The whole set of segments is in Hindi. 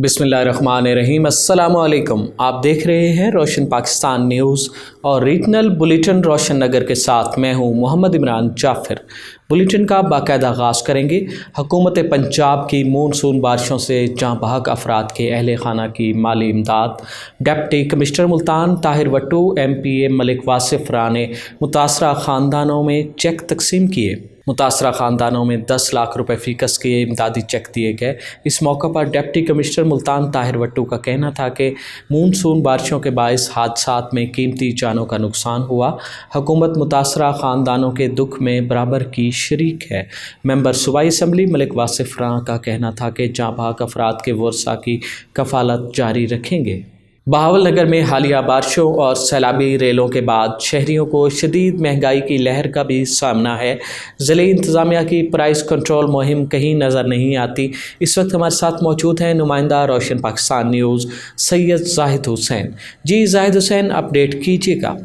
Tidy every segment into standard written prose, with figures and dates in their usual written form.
बिस्मिल्लाहिर्रहमानिर्रहीम। अस्सलामुअलैकुम। आप देख रहे हैं रोशन पाकिस्तान न्यूज़ और रीजनल बुलेटिन रोशन नगर के साथ मैं हूं मोहम्मद इमरान जाफ़िर। बुलेटिन का बाकायदा आगाज़ करेंगे। हुकूमत पंजाब की मानसून बारिशों से जहाँ बहक अफराद के अहल खाना की माली इमदाद। Deputy commissioner Multan Tahir Wattoo MPA Malik Wasif राह ने मुतासरा ख़ानदानों में चेक तकसीम किए। मुतासरा ख़ानदानों में 10 लाख रुपए फ़ीकस के इमदादी चेक दिए गए। इस मौका पर डिप्टी कमिश्नर मुल्तान ताहिर वट्टू का कहना था कि मानसून बारिशों के बायस हादसात में कीमती जानों का नुकसान हुआ। हुकूमत मुतासरा ख़ानदानों के दुख में बराबर की शरीक है। मेंबर सूबाई असम्बली मलिक वासिफ राह का कहना था कि जाँ बहक अफराद के वर्सा की कफ़ालत जारी रखेंगे। बहावलनगर में हालिया बारिशों और सैलाबी रेलों के बाद शहरियों को शदीद महंगाई की लहर का भी सामना है। ज़िले इंतज़ामिया की प्राइस कंट्रोल मुहिम कहीं नज़र नहीं आती। इस वक्त हमारे साथ मौजूद हैं नुमाइंदा रोशन पाकिस्तान न्यूज़ सैयद जाहिद हुसैन। जी जाहिद हुसैन, अपडेट कीजिएगा।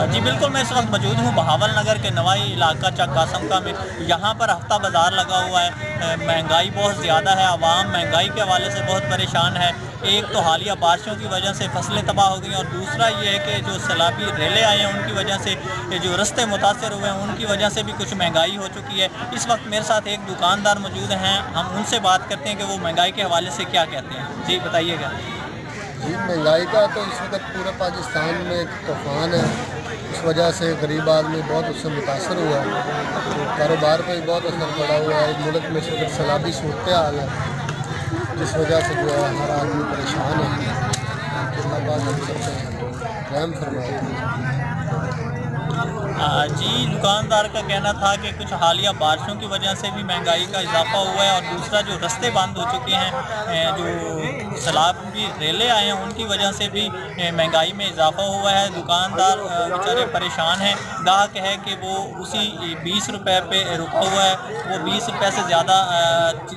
जी बिल्कुल, मैं इस वक्त मौजूद हूँ बहावल नगर के नवाई इलाका चक कासम का में। यहाँ पर हफ्ता बाज़ार लगा हुआ है। महंगाई बहुत ज़्यादा है, आवाम महंगाई के हवाले से बहुत परेशान है। एक तो हालिया बारिशों की वजह से फसलें तबाह हो गई और दूसरा ये है कि जो सैलाबी रेले आए हैं उनकी वजह से जो रास्ते मुतासर हुए हैं उनकी वजह से भी कुछ महंगाई हो चुकी है। इस वक्त मेरे साथ एक दुकानदार मौजूद हैं, हम उनसे बात करते हैं कि वो महंगाई के हवाले से क्या कहते हैं। जी बताइएगा। जी, महंगाई का तो इस वक्त पूरे पाकिस्तान में एक तूफ़ान है। इस वजह से गरीब आदमी बहुत उससे मुतासर हुआ है, तो कारोबार पर भी बहुत असर पड़ा हुआ है। मुल्क में इस वक्त सैलाबी सूरत हाल है, जिस वजह से जो है हर आदमी परेशान है। अल्लाह पाक हम सब पे रहम फरमाए। जी, दुकानदार का कहना था कि कुछ हालिया बारिशों की वजह से भी महंगाई का इजाफा हुआ है और दूसरा जो रास्ते बंद हो चुके हैं, जो सैलाबी रेले आए हैं उनकी वजह से भी महंगाई में इजाफा हुआ है। दुकानदार बेचारे परेशान हैं। ग्राहक है कि वो उसी 20 रुपये पे रुका हुआ है, वो 20 रुपये से ज़्यादा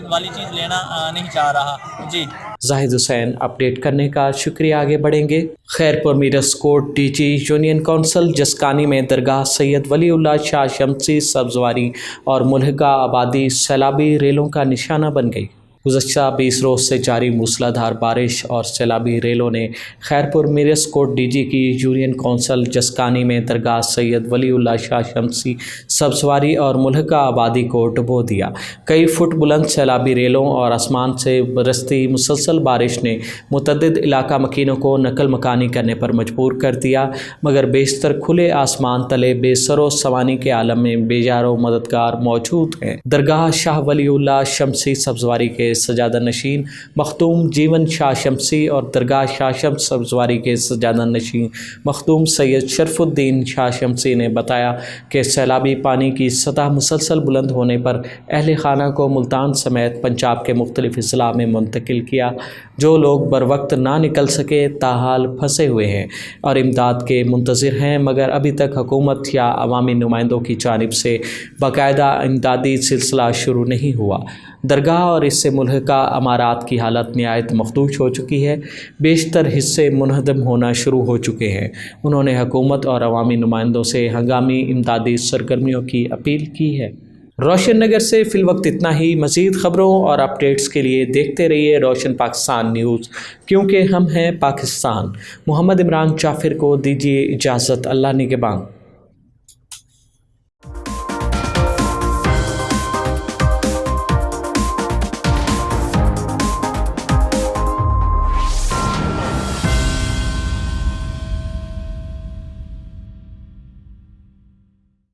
वाली चीज़ लेना नहीं चाह रहा। जी जाहिद हुसैन, अपडेट करने का शुक्रिया। आगे बढ़ेंगे। Khairpur मीरस coat DG union council जसकानी में दरगाह सैयद वलीउल्लाह शाह शमसी सब्जवारी और मुल्हिका आबादी सैलाबी रेलों का निशाना बन गई। गुज़श्ता 20 रोज़ से जारी मूसलाधार बारिश और सैलाबी रेलों ने खैरपुर मीरस कोट DG की यूनियन कौंसिल जसकानी में दरगाह सैयद वलीउल्लाह शाह शमसी सब्जवारी और मुल्हिका आबादी को डुबो दिया। कई फुट बुलंद सैलाबी रेलों और आसमान से बरसती मुसलसल बारिश ने मुतअद्दिद इलाका मकीनों को नकल मकानी करने पर मजबूर कर दिया, मगर बेशतर खुले आसमान तले बेसरो सवानी के आलम में बेजारो मददगार मौजूद हैं। दरगाह शाह वलीउल्लाह शमसी सब्जवारी के सजादा नशीन मखदूम जीवन शाह शमसी और दरगाह शाह शम्स सब्जवारी के सजादा नशीन मखदूम सैयद शरफुद्दीन शाह शमसी ने बताया कि सैलाबी पानी की सतह मुसलसल बुलंद होने पर अहल खाना को मुल्तान समेत पंजाब के मुख्तलिफ अजला में मुंतकिल किया। जो लोग बर वक्त ना निकल सके ताहाल फंसे हुए हैं और इमदाद के मुंतज़िर हैं, मगर अभी तक हुकूमत या अवामी नुमाइंदों की जानिब से बाकायदा इमदादी सिलसिला शुरू नहीं हुआ। दरगाह और इससे मुल्हिका अमारात की हालत निहायत मखदूश हो चुकी है। बेशतर हिस्से मुनहदम होना शुरू हो चुके हैं। उन्होंने हुकूमत और अवामी नुमाइंदों से हंगामी इमदादी सरगर्मियों की अपील की है। रोशन नगर से फ़िलवक्त इतना ही। मज़ीद ख़बरों और अपडेट्स के लिए देखते रहिए रोशन पाकिस्तान न्यूज़, क्योंकि हम हैं पाकिस्तान। मोहम्मद इमरान जाफ़िर को दीजिए इजाज़त। अल्लाह निगहबान।